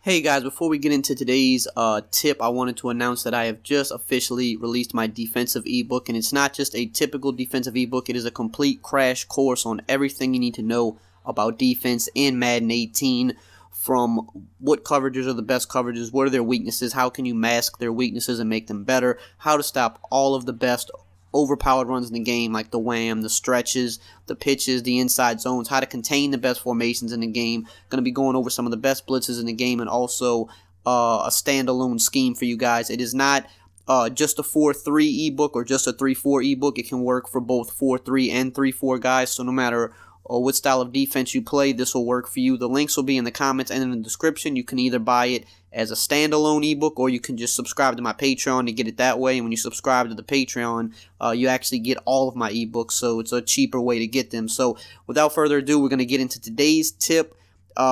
Hey guys, before we get into today's tip, I wanted to announce that I have just officially released my defensive ebook, and it's not just a typical defensive ebook, it is a complete crash course on everything you need to know about defense in Madden 18, from what coverages are the best coverages, what are their weaknesses, how can you mask their weaknesses and make them better, how to stop all of the best overpowered runs in the game, like the wham, the stretches, the pitches, the inside zones, how to contain the best formations in the game. Going to be going over some of the best blitzes in the game, and also a standalone scheme for you guys. It is not just a 4-3 ebook or just a 3-4 ebook. It can work for both 4-3 and 3-4 guys, so no matter what style of defense you play, this will work for you. The links will be in the comments and in the description. You can either buy it as a standalone ebook, or you can just subscribe to my Patreon to get it that way. And when you subscribe to the Patreon, you actually get all of my ebooks, so it's a cheaper way to get them. So without further ado, we're going to get into today's tip,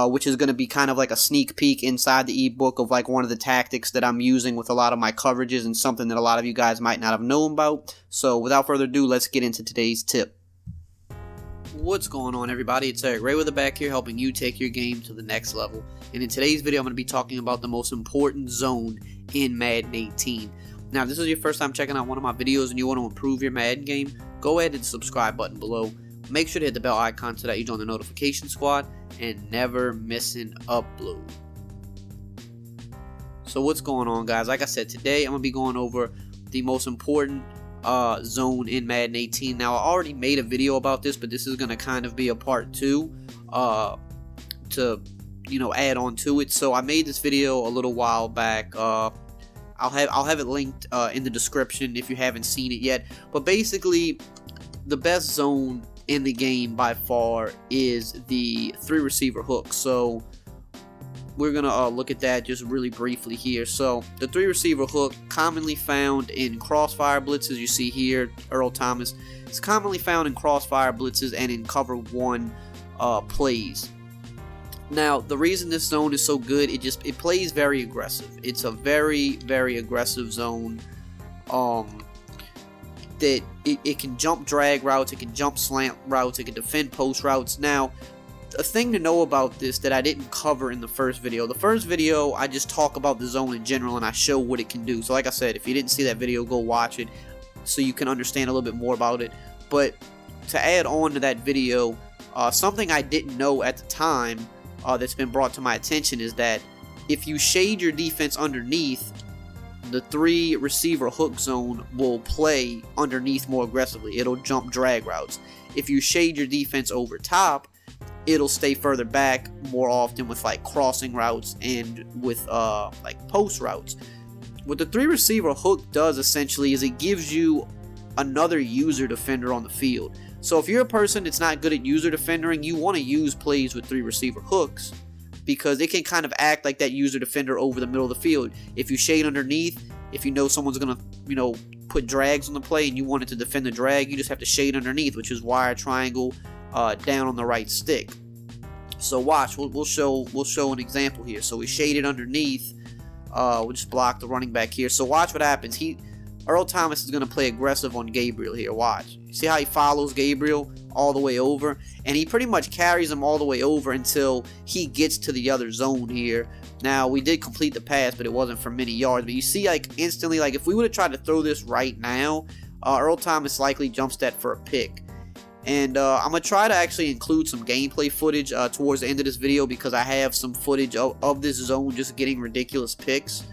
which is going to be kind of like a sneak peek inside the ebook of like one of the tactics that I'm using with a lot of my coverages, and something that a lot of you guys might not have known about. So without further ado, let's get into today's tip. What's going on, everybody? It's EricRayweather back here, helping you take your game to the next level. And in today's video, I'm going to be talking about the most important zone in Madden 18. Now, if this is your first time checking out one of my videos and you want to improve your Madden game, go ahead and subscribe button below. Make sure to hit the bell icon so that you join the notification squad and never miss an upload. So what's going on, guys? Like I said, today I'm going to be going over the most important zone in Madden 18. Now, I already made a video about this, but this is going to kind of be a part 2 to add on to it. So I made this video a little while back. I'll have it linked in the description if you haven't seen it yet. But basically, the best zone in the game by far is the 3 receiver hook. So we're gonna look at that just really briefly here. So the 3 receiver hook, commonly found in crossfire blitzes, you see here, Earl Thomas. It's commonly found in crossfire blitzes and in cover 1 plays. Now, the reason this zone is so good, it plays very aggressive. It's a very, very aggressive zone. That it can jump drag routes, it can jump slant routes, it can defend post routes. Now, a thing to know about this that I didn't cover in the first video. The first video, I just talk about the zone in general and I show what it can do. So like I said, if you didn't see that video, go watch it so you can understand a little bit more about it. But to add on to that video, something I didn't know at the time that's been brought to my attention is that if you shade your defense underneath, the 3 receiver hook zone will play underneath more aggressively. It'll jump drag routes. If you shade your defense over top, it'll stay further back more often with like crossing routes and with like post routes. What the 3 receiver hook does essentially is it gives you another user defender on the field. So if you're a person that's not good at user defending, you want to use plays with 3 receiver hooks, because it can kind of act like that user defender over the middle of the field. If you shade underneath, if you know someone's gonna put drags on the play and you want it to defend the drag, you just have to shade underneath, which is wire triangle down on the right stick. So watch, we'll show an example here. So we shaded underneath. We'll just block the running back here. So watch what happens. Earl Thomas is going to play aggressive on Gabriel here. Watch. See how he follows Gabriel all the way over? And he pretty much carries him all the way over until he gets to the other zone here. Now, we did complete the pass, but it wasn't for many yards. But you see, like, instantly, like, if we would have tried to throw this right now, Earl Thomas likely jumps that for a pick. And I'm going to try to actually include some gameplay footage towards the end of this video, because I have some footage of this zone just getting ridiculous picks.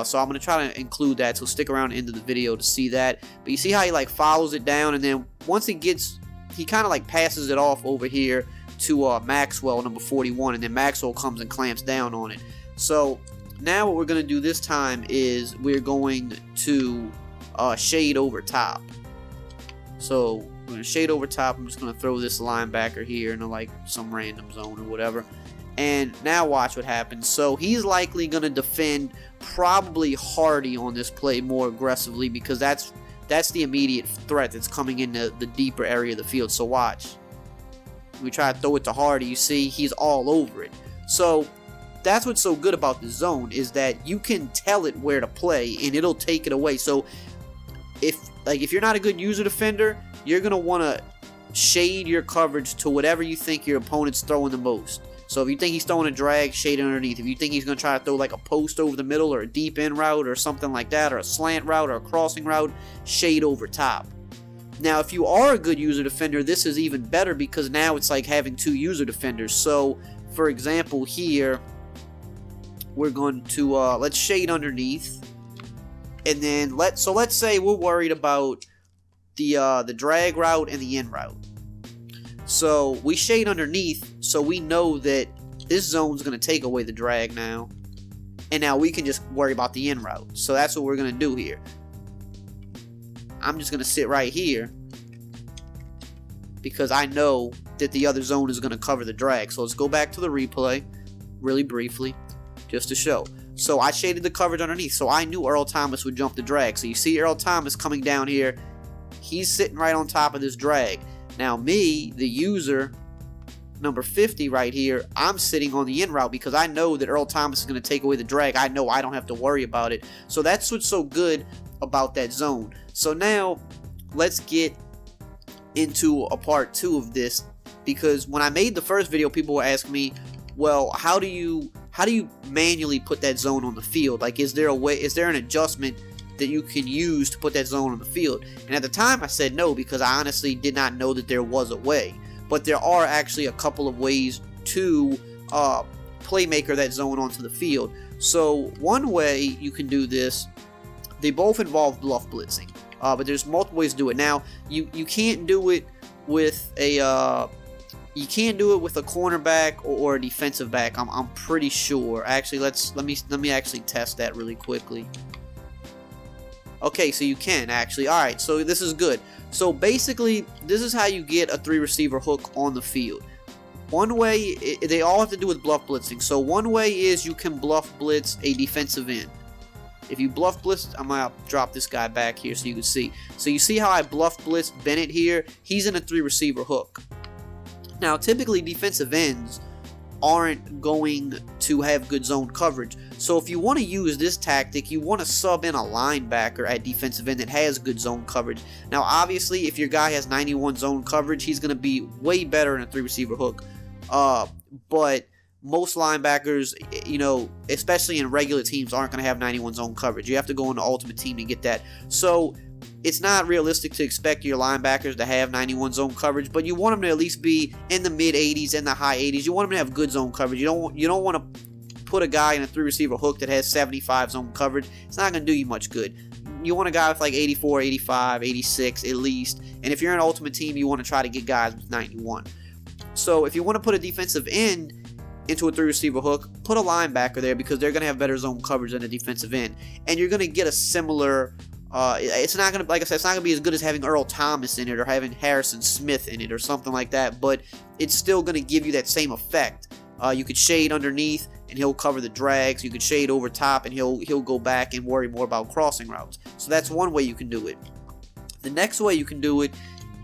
So I'm going to try to include that, so stick around into the video to see that. But you see how he like follows it down, and then once he kind of like passes it off over here to Maxwell, number 41, and then Maxwell comes and clamps down on it. So now what we're going to do this time is we're going to shade over top. So we're going to shade over top. I'm just going to throw this linebacker here into like some random zone or whatever. And now watch what happens. So he's likely going to defend probably Hardy on this play more aggressively, because that's the immediate threat that's coming into the deeper area of the field. So watch. We try to throw it to Hardy. You see, he's all over it. So that's what's so good about the zone, is that you can tell it where to play and it'll take it away. So if you're not a good user defender, you're going to want to shade your coverage to whatever you think your opponent's throwing the most. So if you think he's throwing a drag, shade underneath. If you think he's going to try to throw like a post over the middle or a deep in route or something like that, or a slant route or a crossing route, shade over top. Now, if you are a good user defender, this is even better because now it's like having two user defenders. So, for example, here, we're going to, let's shade underneath. And then, let's say we're worried about the drag route and the in route. So, we shade underneath, so we know that this zone's going to take away the drag now. And now we can just worry about the in route. So, that's what we're going to do here. I'm just going to sit right here because I know that the other zone is going to cover the drag. So let's go back to the replay really briefly just to show. So I shaded the coverage underneath, so I knew Earl Thomas would jump the drag. So you see Earl Thomas coming down here. He's sitting right on top of this drag. Now me, the user, number 50 right here, I'm sitting on the in route because I know that Earl Thomas is going to take away the drag. I know I don't have to worry about it. So that's what's so good about that zone. So now let's get into a part 2 of this, because when I made the first video, people were asking me, well, how do you manually put that zone on the field? Like, is there an adjustment that you can use to put that zone on the field? And at the time I said no, because I honestly did not know that there was a way. But there are actually a couple of ways to playmaker that zone onto the field. So one way you can do this, they both involve bluff blitzing, but there's multiple ways to do it. Now, you can't do it with a cornerback or a defensive back. I'm pretty sure. Actually, let me actually test that really quickly. Okay, so you can actually. All right, so this is good. So basically, this is how you get a 3 receiver hook on the field. One way, they all have to do with bluff blitzing. So one way is you can bluff blitz a defensive end. If you bluff blitz, I'm going to drop this guy back here so you can see. So you see how I bluff blitz Bennett here? He's in a 3 receiver hook. Now, typically defensive ends aren't going to have good zone coverage. So if you want to use this tactic, you want to sub in a linebacker at defensive end that has good zone coverage. Now, obviously, if your guy has 91 zone coverage, he's going to be way better in a 3 receiver hook. But most linebackers, you know, especially in regular teams, aren't going to have 91 zone coverage. You have to go in the ultimate team to get that. So it's not realistic to expect your linebackers to have 91 zone coverage, but you want them to at least be in the mid 80s and the high 80s. You want them to have good zone coverage. You don't want to put a guy in a 3 receiver hook that has 75 zone coverage. It's not going to do you much good. You want a guy with like 84, 85, 86 at least. And if you're an ultimate team, you want to try to get guys with 91. So if you want to put a defensive end into a 3 receiver hook, put a linebacker there because they're going to have better zone coverage than a defensive end. And you're going to get a similar, it's not going to, like I said, it's not going to be as good as having Earl Thomas in it or having Harrison Smith in it or something like that, but it's still going to give you that same effect. You could shade underneath and he'll cover the drags. You could shade over top and he'll go back and worry more about crossing routes. So that's one way you can do it. The next way you can do it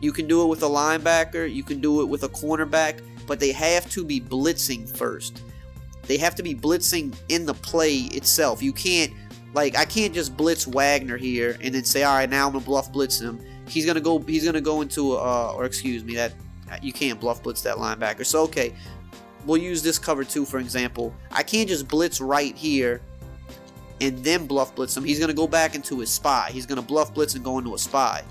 with a linebacker, you can do it with a cornerback, but they have to be blitzing first. They have to be blitzing in the play itself. You can't, like, I can't just blitz Wagner here and then say, all right, now I'm gonna bluff blitz him. He's gonna go into or excuse me, that you can't bluff blitz that linebacker. So okay, we'll use this cover 2 for example. I can't just blitz right here and then bluff blitz him. He's gonna go back into his spy. He's gonna bluff blitz and go into a spy.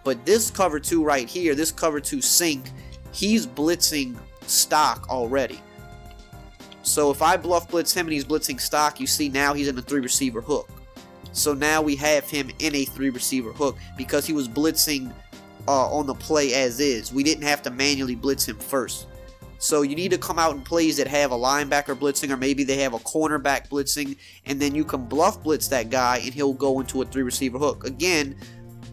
But this cover 2 right here, this cover 2 sink, he's blitzing stock already. So if I bluff blitz him and he's blitzing stock, you see now he's in a 3 receiver hook. So now we have him in a 3 receiver hook because he was blitzing on the play as is. We didn't have to manually blitz him first. So you need to come out in plays that have a linebacker blitzing, or maybe they have a cornerback blitzing, and then you can bluff blitz that guy and he'll go into a 3 receiver hook. Again,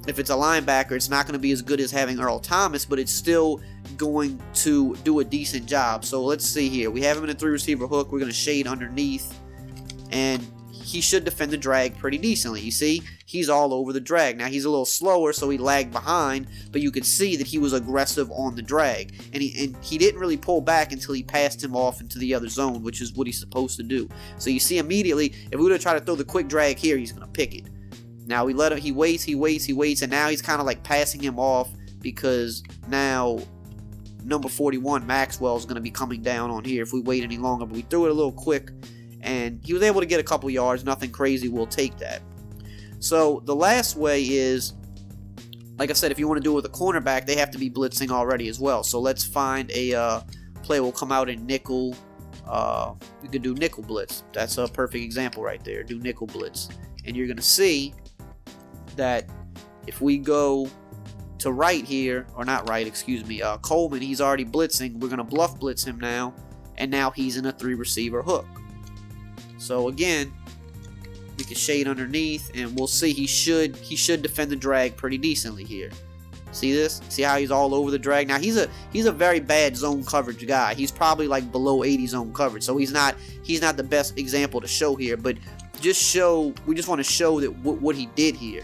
if it's a linebacker, it's not going to be as good as having Earl Thomas, but it's still going to do a decent job. So let's see here. We have him in a 3 receiver hook. We're going to shade underneath, and he should defend the drag pretty decently. You see, he's all over the drag. Now, he's a little slower, so he lagged behind, but you could see that he was aggressive on the drag, and he didn't really pull back until he passed him off into the other zone, which is what he's supposed to do. So you see immediately, if we were to try to throw the quick drag here, he's going to pick it. Now we let him, he waits, and now he's kind of like passing him off because now number 41, Maxwell, is going to be coming down on here if we wait any longer. But we threw it a little quick, and he was able to get a couple yards. Nothing crazy. We'll take that. So the last way is, like I said, if you want to do it with a cornerback, they have to be blitzing already as well. So let's find a player will come out in nickel. We could do nickel blitz. That's a perfect example right there. Do nickel blitz. And you're going to see that if we go to right here, or not right, excuse me, Coleman, he's already blitzing. We're going to bluff blitz him now. And now he's in a 3-receiver hook. So again, we can shade underneath, and we'll see he should defend the drag pretty decently here. See this? See how he's all over the drag? Now he's a very bad zone coverage guy. He's probably like below 80 zone coverage, so he's not the best example to show here. But we just want to show that what he did here.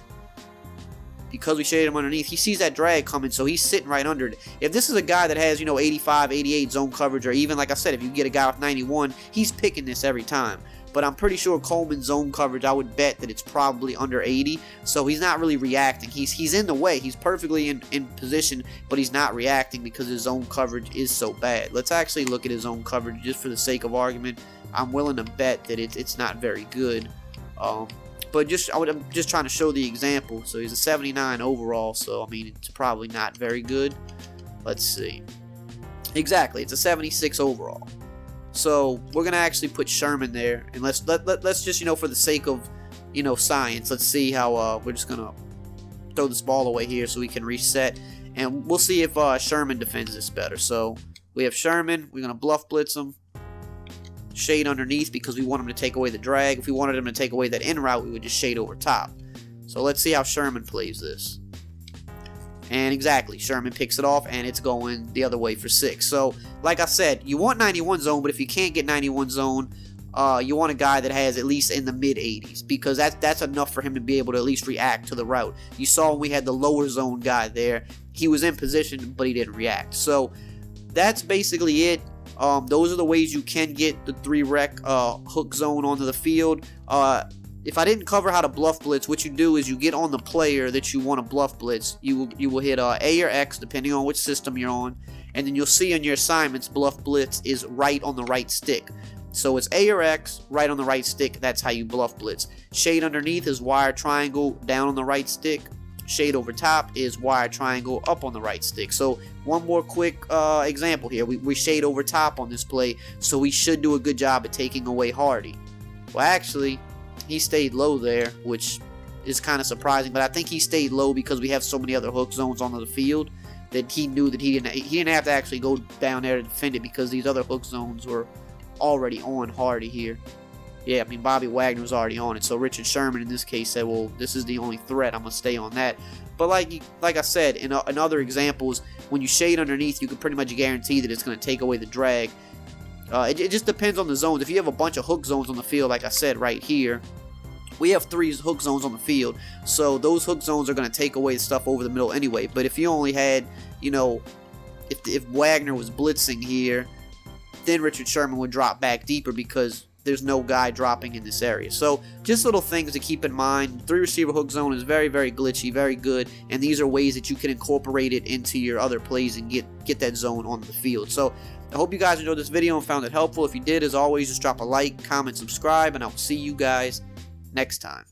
Because we shaded him underneath, he sees that drag coming, so he's sitting right under it. If this is a guy that has, 85, 88 zone coverage, or even, like I said, if you get a guy with 91, he's picking this every time. But I'm pretty sure Coleman's zone coverage, I would bet that it's probably under 80, so he's not really reacting. He's in the way. He's perfectly in position, but he's not reacting because his zone coverage is so bad. Let's actually look at his zone coverage just for the sake of argument. I'm willing to bet that it's not very good. But I'm just trying to show the example. So he's a 79 overall, so I mean it's probably not very good. Let's see. Exactly, it's a 76 overall. So we're gonna actually put Sherman there, and let's just for the sake of science, let's see how we're just gonna throw this ball away here so we can reset, and we'll see if Sherman defends this better. So we have Sherman. We're gonna bluff blitz him. Shade underneath because we want him to take away the drag. If we wanted him to take away that in route, we would just shade over top. So let's see how Sherman plays this. And exactly, Sherman picks it off, and it's going the other way for 6. So, like I said, you want 91 zone, but if you can't get 91 zone, you want a guy that has at least in the mid-80s, because that's enough for him to be able to at least react to the route. You saw when we had the lower zone guy there, he was in position, but he didn't react. So that's basically it. Those are the ways you can get the 3-rec hook zone onto the field. If I didn't cover how to bluff blitz, what you do is you get on the player that you want to bluff blitz. You will hit A or X depending on which system you're on, and then you'll see on your assignments bluff blitz is right on the right stick. So it's A or X, right on the right stick. That's how you bluff blitz. Shade underneath is wire triangle down on the right stick. Shade over top is wire triangle up on the right stick. So one more quick example here. We shade over top on this play, so we should do a good job at taking away Hardy. Well, actually, he stayed low there, which is kind of surprising, but I think he stayed low because we have so many other hook zones on the field that he knew that he didn't have to actually go down there to defend it because these other hook zones were already on Hardy here. Yeah, I mean, Bobby Wagner was already on it, so Richard Sherman in this case said, well, this is the only threat, I'm going to stay on that. But like I said, in other examples, when you shade underneath, you can pretty much guarantee that it's going to take away the drag. It just depends on the zones. If you have a bunch of hook zones on the field, like I said right here, we have 3 hook zones on the field, so those hook zones are going to take away the stuff over the middle anyway. But if you only had, if Wagner was blitzing here, then Richard Sherman would drop back deeper because there's no guy dropping in this area. So just little things to keep in mind. 3-receiver hook zone is very, very glitchy, very good, and these are ways that you can incorporate it into your other plays and get that zone on the field. So I hope you guys enjoyed this video and found it helpful. If you did, as always, just drop a like, comment, subscribe, and I will see you guys next time.